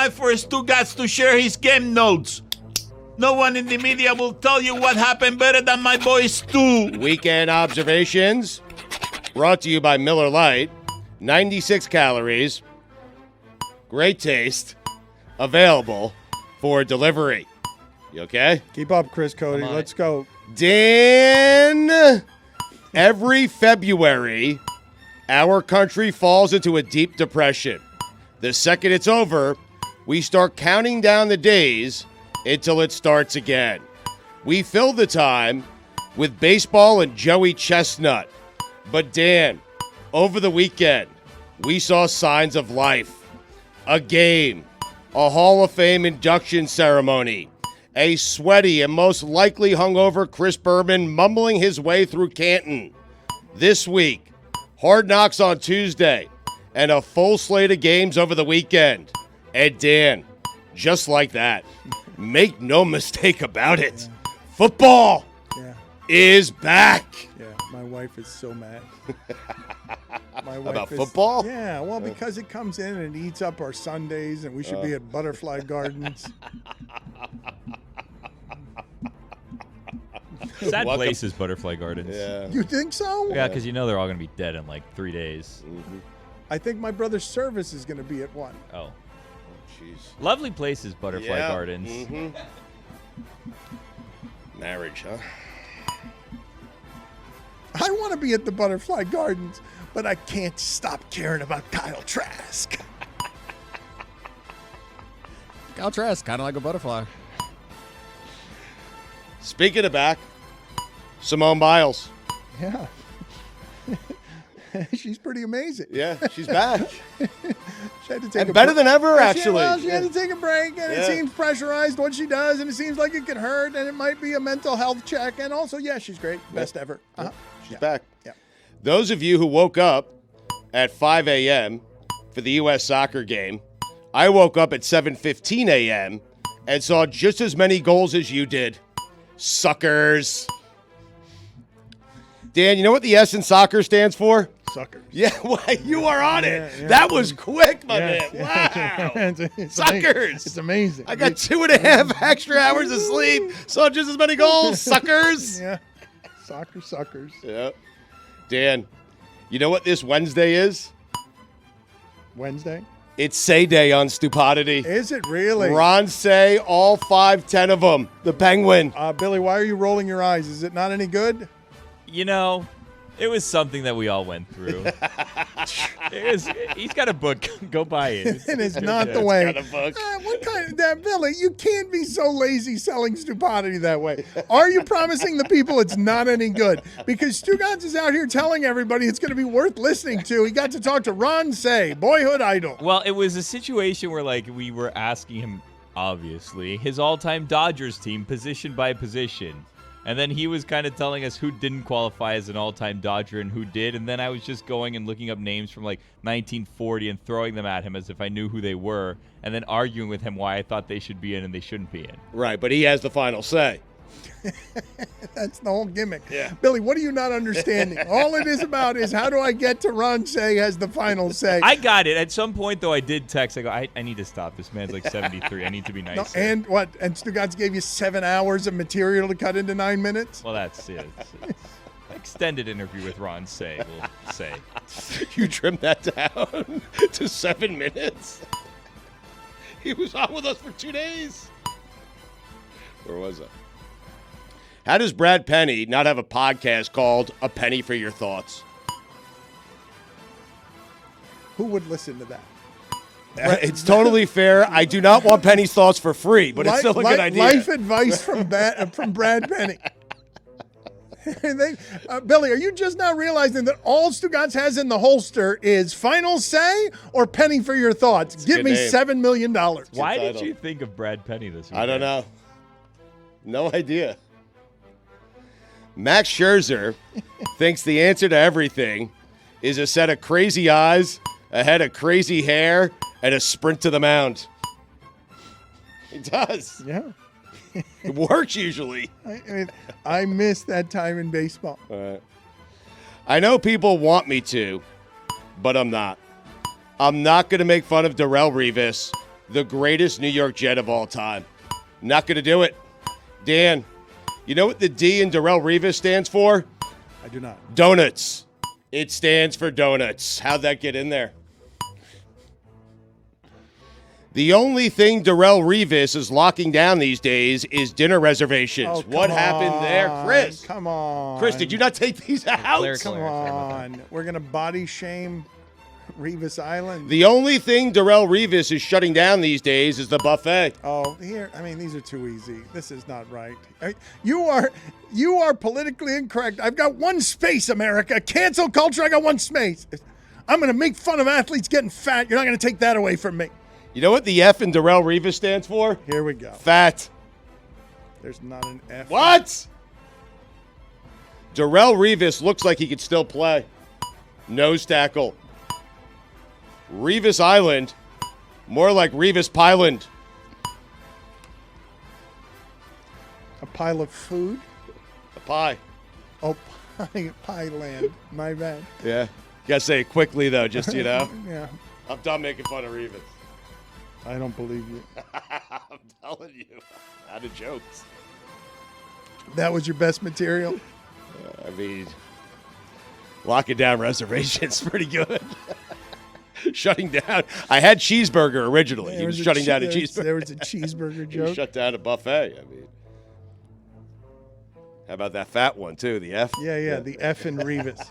time for Stugotz to share his game notes. No one in the media will tell you what happened better than my boy Stu. Weekend observations brought to you by Miller Lite. 96 calories. Great taste. Available for delivery. You okay? Keep up, Chris Cody. Let's go. Dan, every February, our country falls into a deep depression. The second it's over, we start counting down the days until it starts again. We fill the time with baseball and Joey Chestnut. But Dan, over the weekend, we saw signs of life. A game, a Hall of Fame induction ceremony, a sweaty and most likely hungover Chris Berman mumbling his way through Canton. This week, Hard Knocks on Tuesday, and a full slate of games over the weekend. And Dan, just like that, make no mistake about it, football is back. Yeah, my wife is so mad. About football? Yeah, well, because it comes in and eats up our Sundays, and we should be at Butterfly Gardens. Sad place is Butterfly Gardens. Yeah. You think so? Yeah, because you know they're all going to be dead in like 3 days. Mm-hmm. I think my brother's service is going to be at one. Oh. Jeez. Lovely places, Butterfly Gardens. Mm-hmm. Marriage, huh? I want to be at the Butterfly Gardens, but I can't stop caring about Kyle Trask. Kyle Trask, kind of like a butterfly. Speaking of back, Simone Biles. Yeah. She's pretty amazing. Yeah, she's back. She had to take And better than ever, actually. She had to take a break, and it seems pressurized what she does, and it seems like it could hurt, and it might be a mental health check. And also, she's great. Best ever. She's back. Yeah. Those of you who woke up at 5 a.m. for the U.S. soccer game, I woke up at 7:15 a.m. and saw just as many goals as you did. Suckers. Dan, you know what the S in soccer stands for? Suckers. Yeah, why you are on it. Yeah. That was quick, my man. Yeah. Wow. It's Suckers. It's amazing. I got 2.5 extra hours of sleep. Saw just as many goals. Suckers. Yeah. Soccer suckers. Yeah. Dan, you know what this Wednesday is? Wednesday? It's Say Day on Stupidity. Is it really? Ron Say, all 5-10 of them. The Penguin. Billy, why are you rolling your eyes? Is it not any good? You know, it was something that we all went through. He's got a book. Go buy it. It is not the way. Got a book. What kind of that, Billy? You can't be so lazy selling stupidity that way. Are you promising the people it's not any good? Because Stugotz is out here telling everybody it's going to be worth listening to. He got to talk to Ron Say, boyhood idol. Well, it was a situation where like we were asking him, obviously, his all-time Dodgers team position by position. And then he was kind of telling us who didn't qualify as an all-time Dodger and who did. And then I was just going and looking up names from like 1940 and throwing them at him as if I knew who they were. And then arguing with him why I thought they should be in and they shouldn't be in. Right, but he has the final say. That's the whole gimmick. Yeah. Billy, what are you not understanding? All it is about is how do I get to Ron Say has the final say. I got it. At some point, though, I did text. I go, I need to stop. This man's like 73. I need to be nicer. No, and what? And Stugotz gave you 7 hours of material to cut into 9 minutes? Well, that's it. It's extended interview with Ron Say, we'll say. You trimmed that down to 7 minutes? He was on with us for 2 days. Where was it? How does Brad Penny not have a podcast called A Penny for Your Thoughts? Who would listen to that? It's totally fair. I do not want Penny's thoughts for free, but it's still a good idea. Life advice from Brad Penny. Billy, are you just now realizing that all Stugotz has in the holster is final say or penny for your thoughts? Give me $7 million. Why did you think of Brad Penny this week? I don't know. No idea. Max Scherzer thinks the answer to everything is a set of crazy eyes, a head of crazy hair, and a sprint to the mound. He does. Yeah. It works usually. I miss that time in baseball. All right. I know people want me to, but I'm not. I'm not going to make fun of Darrelle Revis the greatest New York Jet of all time. Not going to do it. Dan, you know what the D in Darrelle Revis stands for? I do not. Donuts. It stands for donuts. How'd that get in there? The only thing Darrelle Revis is locking down these days is dinner reservations. Oh, What happened there, Chris? Come on. Chris, did you not take these out? Come on. We're going to body shame Revis Island. The only thing Darrelle Revis is shutting down these days is the buffet. Oh, here. I mean, these are too easy. This is not right. You are politically incorrect. I've got one space, America. Cancel culture. I got one space. I'm going to make fun of athletes getting fat. You're not going to take that away from me. You know what the F in Darrelle Revis stands for? Here we go. Fat. There's not an F. What? Darrelle Revis looks like he could still play. Nose tackle. Revis Island. More like Revis Pyland. A pile of food? A pie. Oh, pie land. My bad. Yeah. You gotta say it quickly, though, just, you know. Yeah. I'm done making fun of Revis. I don't believe you. I'm telling you. Out of jokes. That was your best material? I mean, locking down reservations pretty good. Shutting down. I had cheeseburger originally. He was shutting down a cheeseburger. There was a cheeseburger He joke. shut down a buffet. I mean, how about that fat one, too? The F? Yeah. The F in Revis.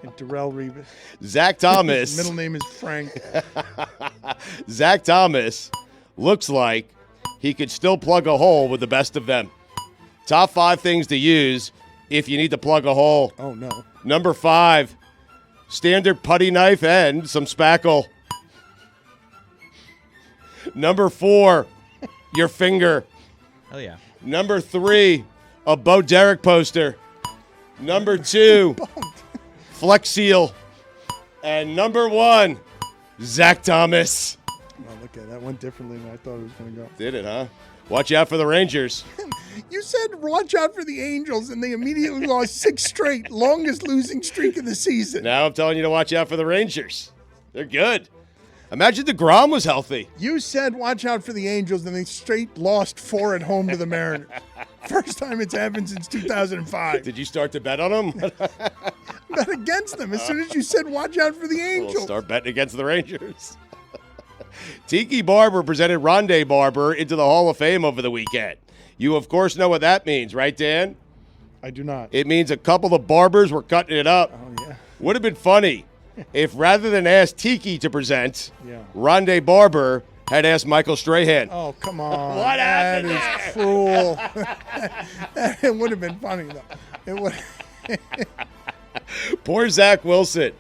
And Darrelle Revis. Zach Thomas. His middle name is Frank. Zach Thomas looks like he could still plug a hole with the best of them. Top 5 things to use if you need to plug a hole. Oh, no. Number 5, standard putty knife and some spackle. Number 4, your finger. Hell yeah. Number 3, a Bo Derek poster. Number 2, Flex Seal. And number 1, Zach Thomas. Oh, look at that. Went differently than I thought it was going to go. Did it, huh? Watch out for the Rangers. You said watch out for the Angels, and they immediately lost 6 straight. Longest losing streak of the season. Now I'm telling you to watch out for the Rangers. They're good. Imagine DeGrom was healthy. You said watch out for the Angels, and they straight lost 4 at home to the Mariners. First time it's happened since 2005. Did you start to bet on them? Bet against them as soon as you said watch out for the Angels. We'll start betting against the Rangers. Tiki Barber presented Rondé Barber into the Hall of Fame over the weekend. You, of course, know what that means, right, Dan? I do not. It means a couple of barbers were cutting it up. Oh, yeah. Would have been funny if rather than ask Tiki to present, Yeah. Rondé Barber had asked Michael Strahan. Oh, come on. What happened That is cruel. It would have been funny, though. It would. Poor Zach Wilson.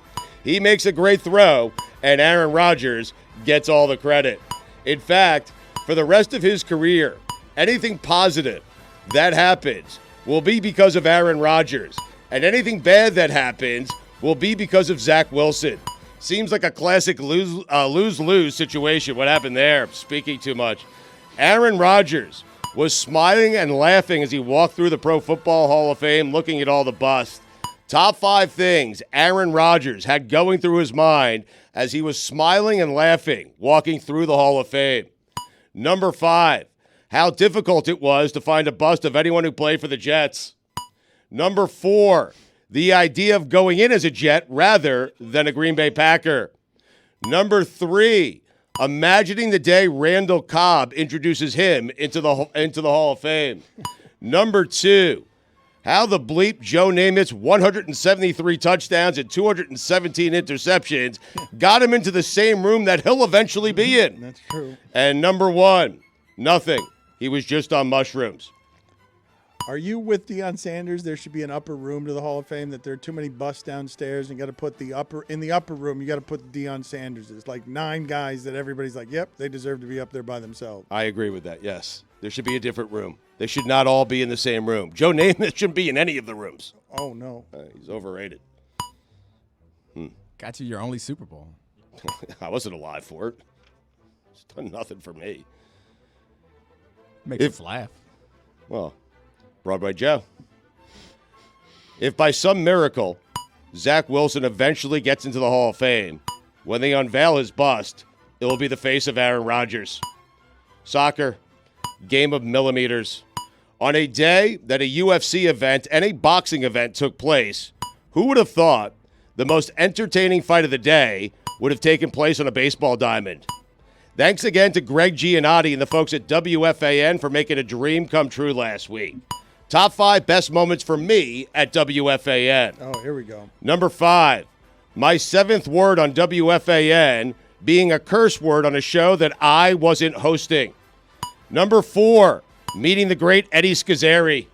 He makes a great throw, and Aaron Rodgers gets all the credit. In fact, for the rest of his career, anything positive that happens will be because of Aaron Rodgers, and anything bad that happens will be because of Zach Wilson. Seems like a classic lose-lose situation. What happened there? Speaking too much. Aaron Rodgers was smiling and laughing as he walked through the Pro Football Hall of Fame looking at all the busts. Top 5 things Aaron Rodgers had going through his mind as he was smiling and laughing walking through the Hall of Fame. Number 5, how difficult it was to find a bust of anyone who played for the Jets. Number 4, the idea of going in as a Jet rather than a Green Bay Packer. Number 3, imagining the day Randall Cobb introduces him into the Hall of Fame. Number 2, how the bleep Joe Namath's 173 touchdowns and 217 interceptions got him into the same room that he'll eventually be in. That's true. And number 1, nothing. He was just on mushrooms. Are you with Deion Sanders? There should be an upper room to the Hall of Fame, that there are too many busts downstairs, and you got to put in the upper room, you got to put Deion Sanders. There's like 9 guys that everybody's like, yep, they deserve to be up there by themselves. I agree with that, yes. There should be a different room. They should not all be in the same room. Joe Namath shouldn't be in any of the rooms. Oh, no. He's overrated. Got you your only Super Bowl. I wasn't alive for it. It's done nothing for me. Makes us laugh. Well, Broadway Joe. If by some miracle Zach Wilson eventually gets into the Hall of Fame, when they unveil his bust, it will be the face of Aaron Rodgers. Soccer, game of millimeters. On a day that a UFC event and a boxing event took place, who would have thought the most entertaining fight of the day would have taken place on a baseball diamond? Thanks again to Greg Giannotti and the folks at WFAN for making a dream come true last week. Top 5 best moments for me at WFAN. Oh, here we go. Number 5, my 7th word on WFAN being a curse word on a show that I wasn't hosting. Number 4, meeting the great Eddie Schizzeri.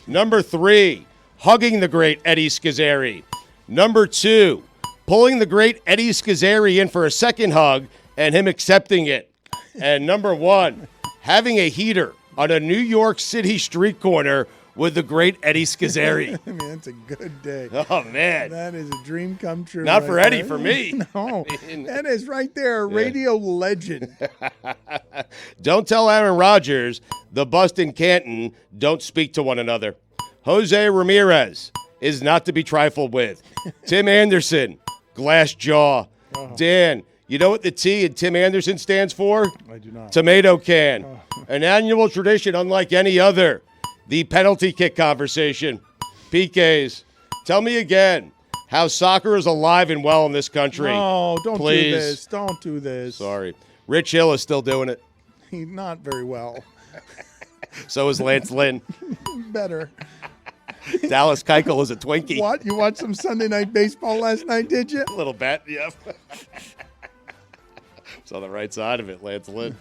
Number 3, hugging the great Eddie Schizzeri. Number 2, pulling the great Eddie Schizzeri in for a second hug and him accepting it. And number 1, having a heater on a New York City street corner with the great Eddie Schizzeri. I mean, that's a good day. Oh, man. That is a dream come true. Not right for Eddie, there. for me. No, that is right there, a radio legend. Don't tell Aaron Rodgers the bust in Canton don't speak to one another. Jose Ramirez is not to be trifled with. Tim Anderson, glass jaw. Dan, you know what the T in Tim Anderson stands for? I do not. Tomato can. An annual tradition unlike any other. The penalty kick conversation. PKs, tell me again how soccer is alive and well in this country. No, don't Please. do this. Don't do this. Sorry. Rich Hill is still doing it. He's not very well. So is Lance Lynn. Better. Dallas Keuchel is a Twinkie. What? You watched some Sunday Night Baseball last night, did you? A little bit, yep. It's on the right side of it, Lance Lynn.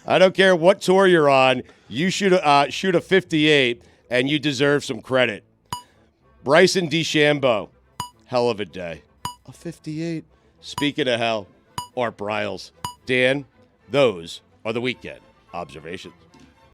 I don't care what tour you're on. You shoot a 58, and you deserve some credit. Bryson DeChambeau, hell of a day. A 58. Speaking of hell, Art Briles. Dan, those are the weekend observations.